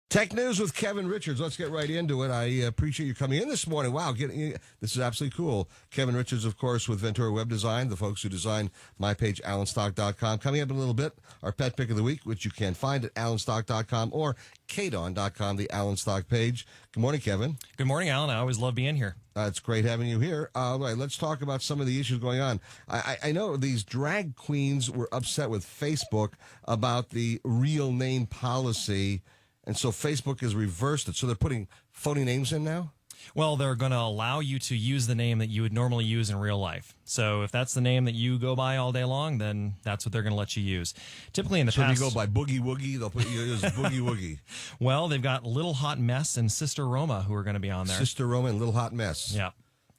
Tech News with Kevin Richards. Let's get right into it. I appreciate you coming in this morning. Wow, this is absolutely cool. Kevin Richards, of course, with Ventura Web Design, the folks who design my page, allenstock.com. Coming up in a little bit, our pet pick of the week, which you can find at allenstock.com or kdon.com, the Allen Stock page. Good morning, Kevin. Good morning, Alan. I always love being here. It's great having you here. All right, let's talk about some of the issues going on. I know these drag queens were upset with Facebook about the real name policy. And so Facebook has reversed it. So they're putting phony names in now? Well, they're going to allow you to use the name that you would normally use in real life. So if that's the name that you go by all day long, then that's what they're going to let you use. Typically in the past... So if you go by Boogie Woogie, they'll put you as Boogie Woogie. Well, they've got Little Hot Mess and Sister Roma who are going to be on there. Sister Roma and Little Hot Mess. Yeah.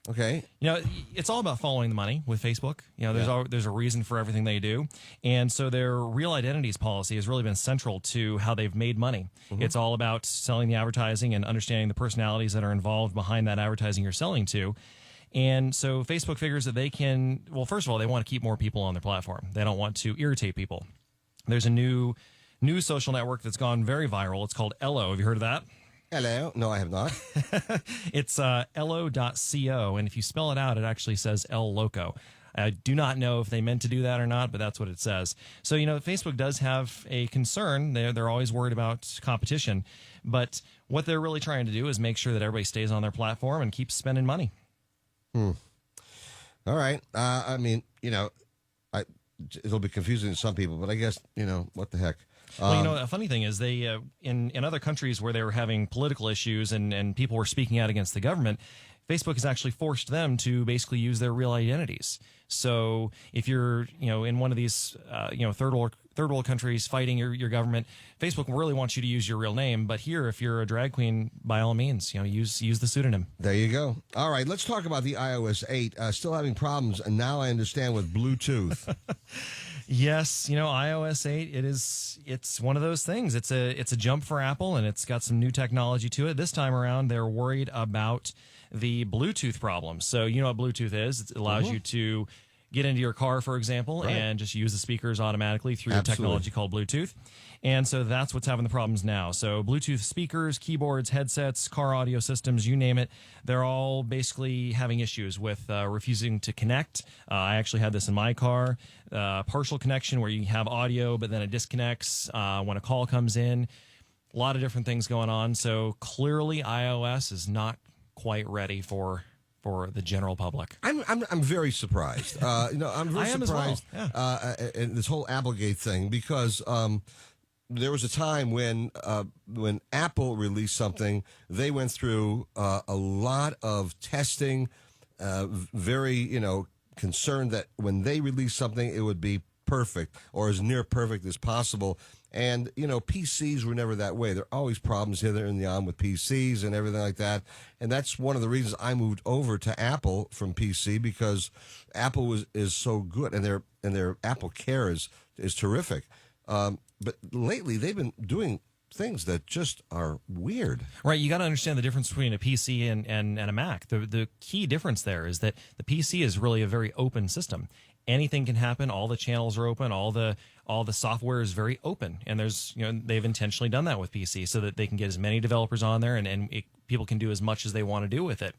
Okay. You know, it's all about following the money with Facebook. You know, there's a reason for everything they do. And so their real identities policy has really been central to how they've made money. Mm-hmm. It's all about selling the advertising and understanding the personalities that are involved behind that advertising you're selling to. And so Facebook figures that they can, well, first of all, they want to keep more people on their platform. They don't want to irritate people. There's a new social network that's gone very viral. It's called Ello. Have you heard of that? Hello. No, I have not. It's Ello.co, and if you spell it out, it actually says El Loco. I do not know if they meant to do that or not, but that's what it says. So, you know, Facebook does have a concern. They're always worried about competition, but what they're really trying to do is make sure that everybody stays on their platform and keeps spending money. All right. I mean, you know, it'll be confusing to some people, but I guess, you know, what the heck. Well, you know, a funny thing is they in other countries where they were having political issues and people were speaking out against the government, Facebook has actually forced them to basically use their real identities. So if you're, you know, in one of these, third world countries fighting your government, Facebook really wants you to use your real name. But here, if you're a drag queen, by all means, you know, use the pseudonym. There you go. All right, let's talk about the iOS 8. Still having problems, and now I understand with Bluetooth. Yes, you know, iOS 8, it's one of those things. It's a jump for Apple, and it's got some new technology to it. This time around, they're worried about the Bluetooth problem. So you know what Bluetooth is. It allows you to get into your car, for example, and just use the speakers automatically through a technology called Bluetooth. And so that's what's having the problems now. So Bluetooth speakers, keyboards, headsets, car audio systems, you name it, they're all basically having issues with refusing to connect. I actually had this in my car. Partial connection where you have audio, but then it disconnects when a call comes in. A lot of different things going on. So clearly iOS is not quite ready for the general public. I'm very surprised. I'm very surprised in this whole Applegate thing because there was a time when Apple released something, they went through a lot of testing, very concerned that when they released something it would be perfect or as near perfect as possible. And, PCs were never that way. There are always problems here and on with PCs and everything like that. And that's one of the reasons I moved over to Apple from PC because Apple is so good and their Apple Care is terrific. But lately they've been doing things that just are weird. Right. You got to understand the difference between a PC and a Mac. The key difference there is that the PC is really a very open system. Anything can happen. All the channels are open. All the software is very open. And they've intentionally done that with PC so that they can get as many developers on there and people can do as much as they want to do with it.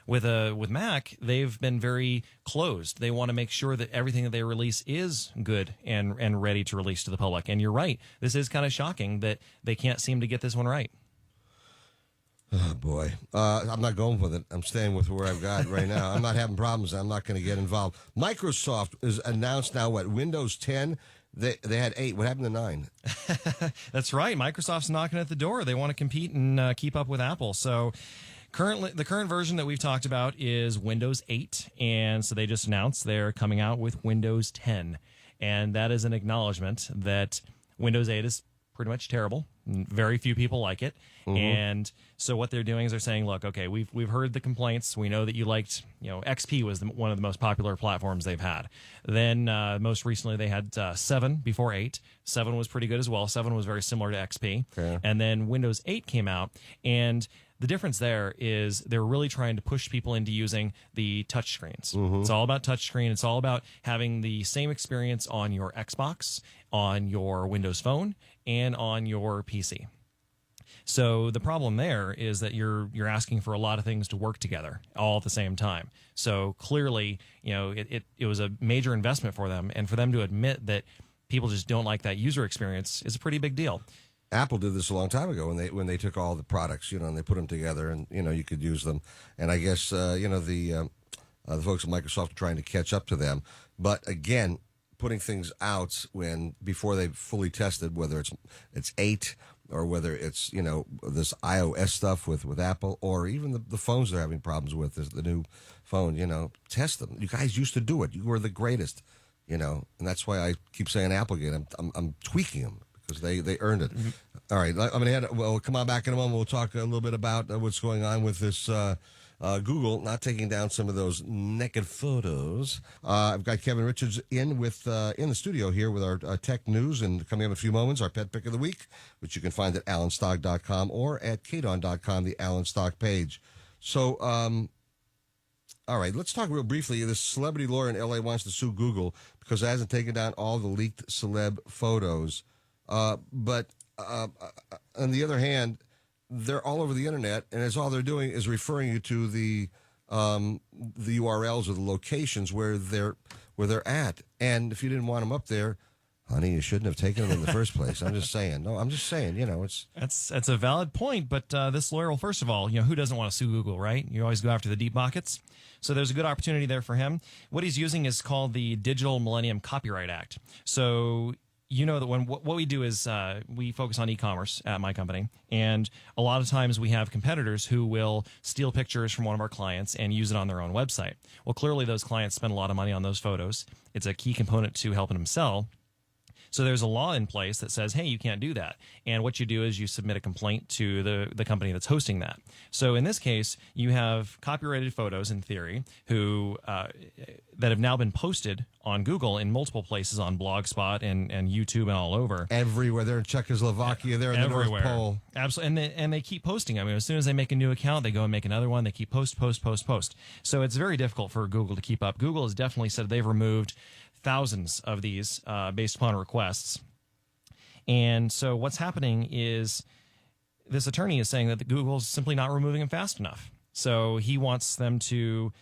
With Mac, they've been very closed. They want to make sure that everything that they release is good and ready to release to the public. And you're right. This is kind of shocking that they can't seem to get this one right. Oh, boy. I'm not going with it. I'm staying with where I've got right now. I'm not having problems. I'm not going to get involved. Microsoft is announced now, Windows 10. They had 8. What happened to 9? That's right. Microsoft's knocking at the door. They want to compete and keep up with Apple. So the current version that we've talked about is Windows 8. And so they just announced they're coming out with Windows 10. And that is an acknowledgement that Windows 8 is pretty much terrible. Very few people like it. Mm-hmm. And so what they're doing is they're saying, look, okay, we've heard the complaints. We know that you liked, XP was one of the most popular platforms they've had. Then most recently they had 7 before 8. 7 was pretty good as well. 7 was very similar to XP. Okay. And then Windows 8 came out. And the difference there is they're really trying to push people into using the touchscreens. Mm-hmm. It's all about touchscreen. It's all about having the same experience on your Xbox, on your Windows Phone, and on your PC. So the problem there is that you're asking for a lot of things to work together all at the same time. So clearly, it was a major investment for them, and for them to admit that people just don't like that user experience is a pretty big deal. Apple did this a long time ago when they took all the products, and they put them together, and you could use them. And I guess the folks at Microsoft are trying to catch up to them. But again, putting things out before they've fully tested, whether it's 8 or whether it's this iOS stuff with Apple, or even the phones they're having problems with, the new phone. Test them. You guys used to do it. You were the greatest. And that's why I keep saying Apple again. I'm tweaking them because they earned it. Mm-hmm. All right, I'm gonna we'll come on back in a moment. We'll talk a little bit about what's going on with this Google not taking down some of those naked photos. I've got Kevin Richards in the studio here with our tech news, and coming up in a few moments, our pet pick of the week, which you can find at alanstock.com or at kdon.com, the Alan Stock page. So. All right, let's talk real briefly. This celebrity lawyer in L.A. wants to sue Google because it hasn't taken down all the leaked celeb photos. But on the other hand, they're all over the internet, and all they're doing is referring you to the URLs or the locations where they're at. And if you didn't want them up there, honey, you shouldn't have taken them in the first place. I'm just saying. No, I'm just saying, it's... That's a valid point, but this lawyer, well, first of all, who doesn't want to sue Google, right? You always go after the deep pockets. So there's a good opportunity there for him. What he's using is called the Digital Millennium Copyright Act. So that what we do is we focus on e-commerce at my company, and a lot of times we have competitors who will steal pictures from one of our clients and use it on their own website. Well, clearly those clients spend a lot of money on those photos. It's a key component to helping them sell. So there's a law in place that says, hey, you can't do that. And what you do is you submit a complaint to the company that's hosting that. So in this case, you have copyrighted photos, in theory, that have now been posted on Google in multiple places, on Blogspot and YouTube and all over. Everywhere. They're in Czechoslovakia. They're in the North Pole. Absolutely. And they keep posting. I mean, as soon as they make a new account, they go and make another one. They keep post. So it's very difficult for Google to keep up. Google has definitely said they've removed thousands of these based upon requests. And so what's happening is this attorney is saying that Google's simply not removing them fast enough. So he wants them to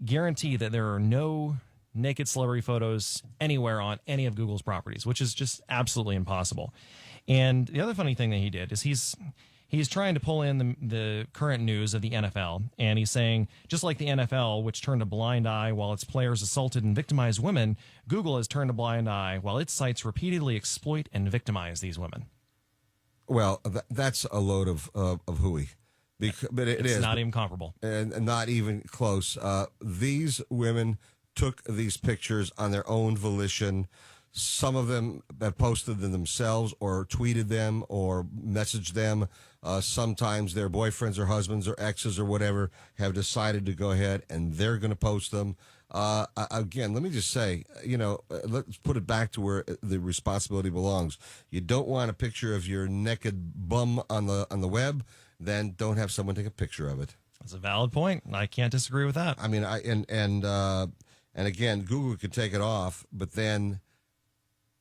guarantee that there are no naked celebrity photos anywhere on any of Google's properties, which is just absolutely impossible. And the other funny thing that he did is he's trying to pull in the current news of the NFL, and he's saying, just like the NFL, which turned a blind eye while its players assaulted and victimized women, Google has turned a blind eye while its sites repeatedly exploit and victimize these women. Well, that's a load of hooey. But it's not even comparable. And not even close. These women took these pictures on their own volition. Some of them have posted them themselves or tweeted them or messaged them. Sometimes their boyfriends or husbands or exes or whatever have decided to go ahead and they're going to post them. Again, let me just say, let's put it back to where the responsibility belongs. You don't want a picture of your naked bum on the web, then don't have someone take a picture of it. That's a valid point. I can't disagree with that. I mean, and again, Google could take it off, but then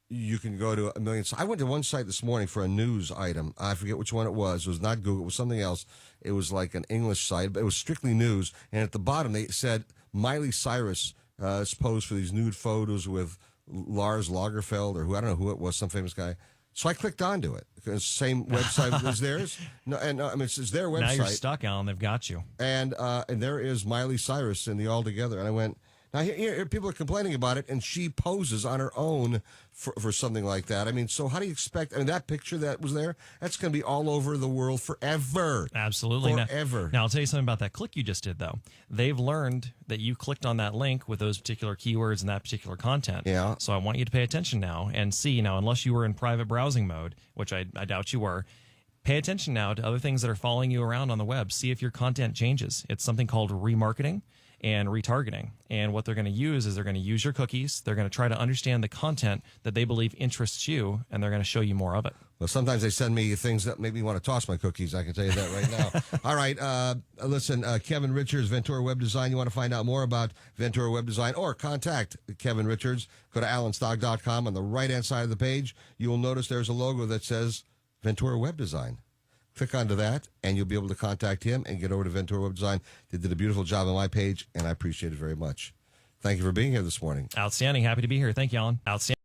you can go to a million. I went to one site this morning for a news item. I forget which one it was. It was not Google. It was something else. It was like an English site, but it was strictly news. And at the bottom, they said Miley Cyrus is posed for these nude photos with Lars Lagerfeld or I don't know who it was, some famous guy. So I clicked onto it. Because same website as theirs. No, and I mean, it's their website. Now you're stuck, Alan. They've got you. And there is Miley Cyrus in the All Together. And I went, now here people are complaining about it, and she poses on her own for something like that. I mean, so how do you expect? I mean, that picture that was there, that's going to be all over the world forever. Absolutely. Forever. Now, I'll tell you something about that click you just did, though. They've learned that you clicked on that link with those particular keywords and that particular content. Yeah. So I want you to pay attention now and see. Now, unless you were in private browsing mode, which I doubt you were, pay attention now to other things that are following you around on the web. See if your content changes. It's something called remarketing and retargeting. And what they're going to use is they're going to use your cookies. They're going to try to understand the content that they believe interests you, and they're going to show you more of it. Well, sometimes they send me things that make me want to toss my cookies. I can tell you that right now. All right. Listen, Kevin Richards, Ventura Web Design. You want to find out more about Ventura Web Design or contact Kevin Richards, go to alanstock.com. On the right-hand side of the page, you will notice there's a logo that says Ventura Web Design. Click onto that, and you'll be able to contact him and get over to Ventura Web Design. They did a beautiful job on my page, and I appreciate it very much. Thank you for being here this morning. Outstanding. Happy to be here. Thank you, Alan. Outstanding.